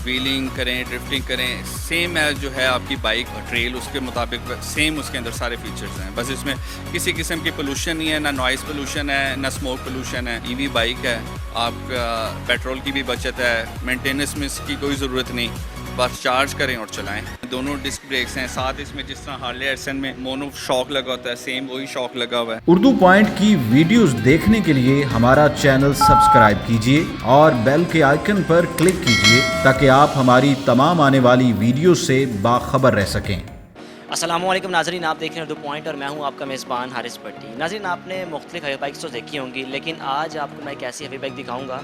Wheeling करें, drifting करें, same as जो है आपकी बाइक ट्रेल उसके मुताबिक सेम उसके अंदर सारे फीचर्स हैं। बस इसमें किसी किस्म की पोल्यूशन नहीं है, ना नॉइज़ पोल्यूशन है, ना स्मोक पोल्यूशन है। ईवी बाइक है, आपका पेट्रोल की भी बचत है, मेंटेनेंस में इसकी कोई ज़रूरत नहीं, बस चार्ज करें और चलाएं। दोनों डिस्क ब्रेक्स हैं, साथ इसमें जिस तरह हार्ले डेविडसन में मोनो शॉक लगा होता है, सेम वही शॉक लगा हुआ है। उर्दू पॉइंट की वीडियोस देखने के लिए हमारा चैनल सब्सक्राइब कीजिए और बेल के आइकन पर क्लिक कीजिए ताकि आप हमारी तमाम आने वाली वीडियो से बाखबर रह सकें। अस्सलामुअलैकुम नाज़रीन, आप देख रहे हैं उर्दू पॉइंट और मैं हूं आपका मेज़बान हारिस भट्टी। नाज़रीन, आपने मुख्तलिफ हैवी बाइक्स तो देखी होंगी, लेकिन आज आपको मैं एक ऐसी हैवी बाइक दिखाऊंगा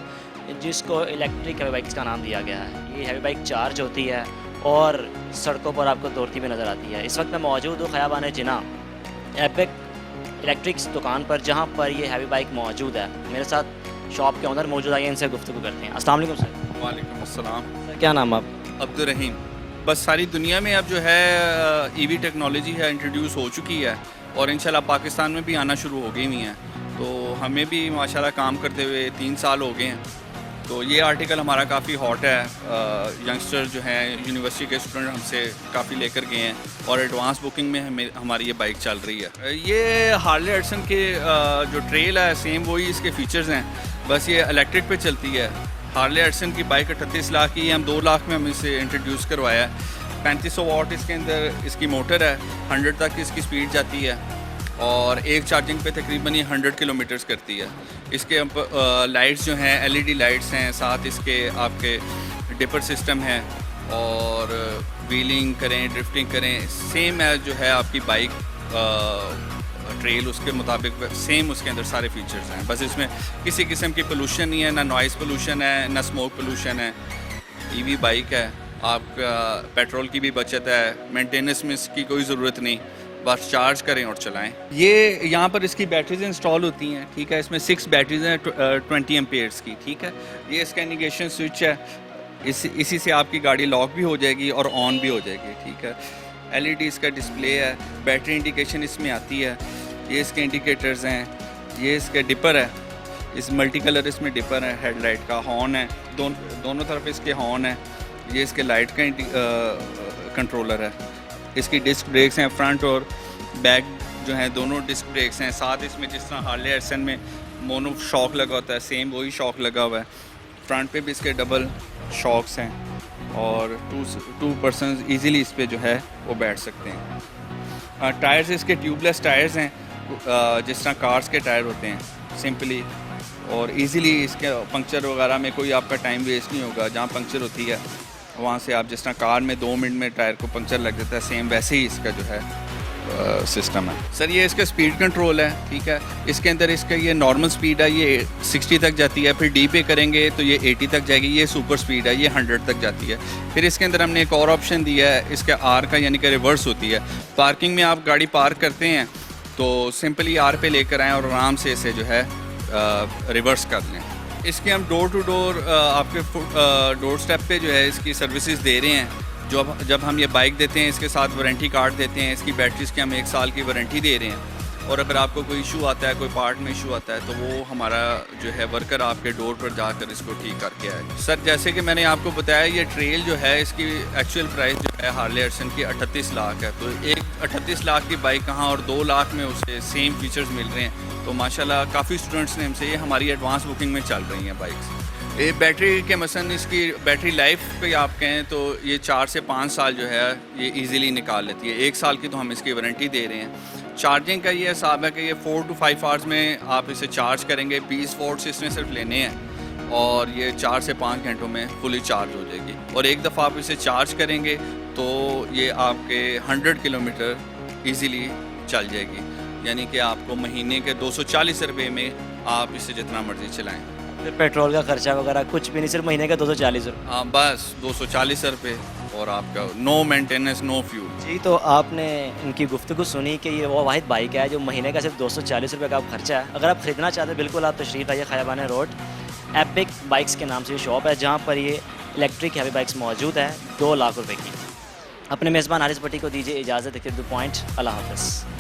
जिसको इलेक्ट्रिक हैवी बाइक्स का नाम दिया गया है। ये हैवी बाइक चार्ज होती है और सड़कों पर आपको दौड़ती हुई नज़र आती है। इस वक्त मैं मौजूद हूँ ख़याबान जिन्ना एपिक इलेक्ट्रिक्स दुकान पर, जहाँ पर ये हैवी बाइक मौजूद है। मेरे साथ शॉप के ओनर मौजूद है, इनसे गुफ्तगू करते हैं। अस्सलाम वालेकुम सर। वालेकुम अस्सलाम। सर, क्या नाम आप? अब्दुल रहीम। बस सारी दुनिया में अब जो है ईवी टेक्नोलॉजी है इंट्रोड्यूस हो चुकी है और इंशाल्लाह पाकिस्तान में भी आना शुरू हो गई हुई हैं। तो हमें भी माशाल्लाह काम करते हुए 3 साल हो गए हैं। तो ये आर्टिकल हमारा काफ़ी हॉट है। यंगस्टर जो हैं, यूनिवर्सिटी के स्टूडेंट हमसे काफ़ी लेकर गए हैं और एडवांस बुकिंग में हमारी ये बाइक चल रही है। ये हार्ले डेविडसन के जो ट्रेल है सेम वही इसके फीचर्स हैं, बस ये इलेक्ट्रिक पे चलती है। हार्ले डेविडसन की बाइक 38 लाख की है, हम 2 लाख में हम इसे इंट्रोड्यूस करवाया है। 3500 वाट इसके अंदर इसकी मोटर है, 100 तक इसकी स्पीड जाती है और एक चार्जिंग पे तकरीबन ये 100 किलोमीटर्स करती है। इसके लाइट्स जो हैं एलईडी लाइट्स हैं, साथ इसके आपके डिपर सिस्टम है और व्हीलिंग करें, ड्रिफ्टिंग करें, सेम एज जो है आपकी बाइक ट्रेल उसके मुताबिक सेम उसके अंदर सारे फीचर्स हैं। बस इसमें किसी किस्म की पोल्यूशन नहीं है, ना नॉइज़ पोल्यूशन है, ना स्मोक पोल्यूशन है। ईवी बाइक है, आपका पेट्रोल की भी बचत है, मेंटेनेंस में इसकी कोई ज़रूरत नहीं, बस चार्ज करें और चलाएं। ये यहाँ पर इसकी बैटरीज इंस्टॉल होती हैं, ठीक है। इसमें 6 बैटरीज हैं 20 एम्पेयर्स की, ठीक है। ये इसका इंडिकेशन स्विच है, इसी से आपकी गाड़ी लॉक भी हो जाएगी और ऑन भी हो जाएगी, ठीक है। एलईडी इसका डिस्प्ले है, बैटरी इंडिकेशन इसमें आती है। ये इसके इंडिकेटर्स हैं, ये इसके डिपर है, इस मल्टी कलर इसमें डिपर है, हेडलाइट का हॉर्न है, दोनों तरफ इसके हॉर्न है। ये इसके लाइट का कंट्रोलर है। इसकी डिस्क ब्रेक्स हैं, फ्रंट और बैक जो हैं दोनों डिस्क ब्रेक्स हैं। साथ इसमें जिस तरह हार्ले डेविडसन में मोनो शॉक लगा होता है, सेम वही शॉक लगा हुआ है। फ्रंट पे भी इसके डबल शॉक्स हैं और टू पर्सन ईज़िली इस पर जो है वो बैठ सकते हैं। टायर्स इसके ट्यूबलेस टायर्स हैं, जिस तरह कार्स के टायर होते हैं सिंपली, और इजीली इसके पंक्चर वगैरह में कोई आपका टाइम वेस्ट नहीं होगा। जहाँ पंक्चर होती है वहाँ से आप जिस तरह कार में 2 मिनट में टायर को पंक्चर लग जाता है, सेम वैसे ही इसका जो है सिस्टम है। सर, ये इसका स्पीड कंट्रोल है, ठीक है। इसके अंदर इसका ये नॉर्मल स्पीड है, ये 60 तक जाती है। फिर डी पे करेंगे तो ये 80 तक जाएगी। ये सुपर स्पीड है, ये 100 तक जाती है। फिर इसके अंदर हमने एक और ऑप्शन दिया है, इसका आर का, यानी कि रिवर्स होती है। पार्किंग में आप गाड़ी पार्क करते हैं तो सिंपली आर पे लेकर आएँ और आराम से इसे जो है रिवर्स कर लें। इसके हम डोर टू डोर आपके डोर स्टेप पे जो है इसकी सर्विसेज दे रहे हैं। जब हम ये बाइक देते हैं, इसके साथ वारंटी कार्ड देते हैं। इसकी बैटरीज की हम 1 साल की वारंटी दे रहे हैं और अगर आपको कोई इशू आता है, कोई पार्ट में इशू आता है, तो वो हमारा जो है वर्कर आपके डोर पर जाकर इसको ठीक करके आए। सर, जैसे कि मैंने आपको बताया, ये ट्रेल जो है इसकी एक्चुअल प्राइस जो है हार्ले डेविडसन की 38 लाख है। तो एक 38 लाख की बाइक कहाँ, और 2 लाख में उसे सेम फीचर्स मिल रहे हैं। तो माशाल्लाह काफ़ी स्टूडेंट्स ने हमसे, ये हमारी एडवांस बुकिंग में चल रही हैं बाइक्स। ये बैटरी के मसलन इसकी बैटरी लाइफ पे आप कहें तो ये 4 से 5 साल जो है ये इजीली निकाल लेती है। 1 साल की तो हम इसकी वारंटी दे रहे हैं। चार्जिंग का ये हिसाब है कि ये 4 to 5 आवर्स में आप इसे चार्ज करेंगे। 20 वोल्ट्स इसमें सिर्फ लेने हैं और ये 4 से 5 घंटों में फुली चार्ज हो जाएगी। और एक दफ़ा आप इसे चार्ज करेंगे तो ये आपके 100 किलोमीटर ईज़िली चल जाएगी, यानी कि आपको महीने के 240 रुपये में आप इसे जितना मर्ज़ी चलाएँ। फिर पेट्रोल का खर्चा वगैरह कुछ भी नहीं, सिर्फ महीने का 240 रुपये। हाँ, बस 240 रुपये और आपका नो मेंटेनेंस, नो फ्यूल। जी, तो आपने इनकी गुफ्तगू सुनी कि ये वो वाहिद बाइक है जो महीने का सिर्फ 240 रुपये का खर्चा है। अगर आप ख़रीदना चाहते हैं, बिल्कुल आप तशरीफ़ आइए ख़याबान रोड, एपिक बाइक्स के नाम से ये शॉप है, जहाँ पर ये इलेक्ट्रिक हैवी बाइक्स मौजूद है 2 लाख रुपये की। अपने मेज़बान हारिस भट्टी को दीजिए इजाज़त। The point. अल्लाह हाफ़िज़।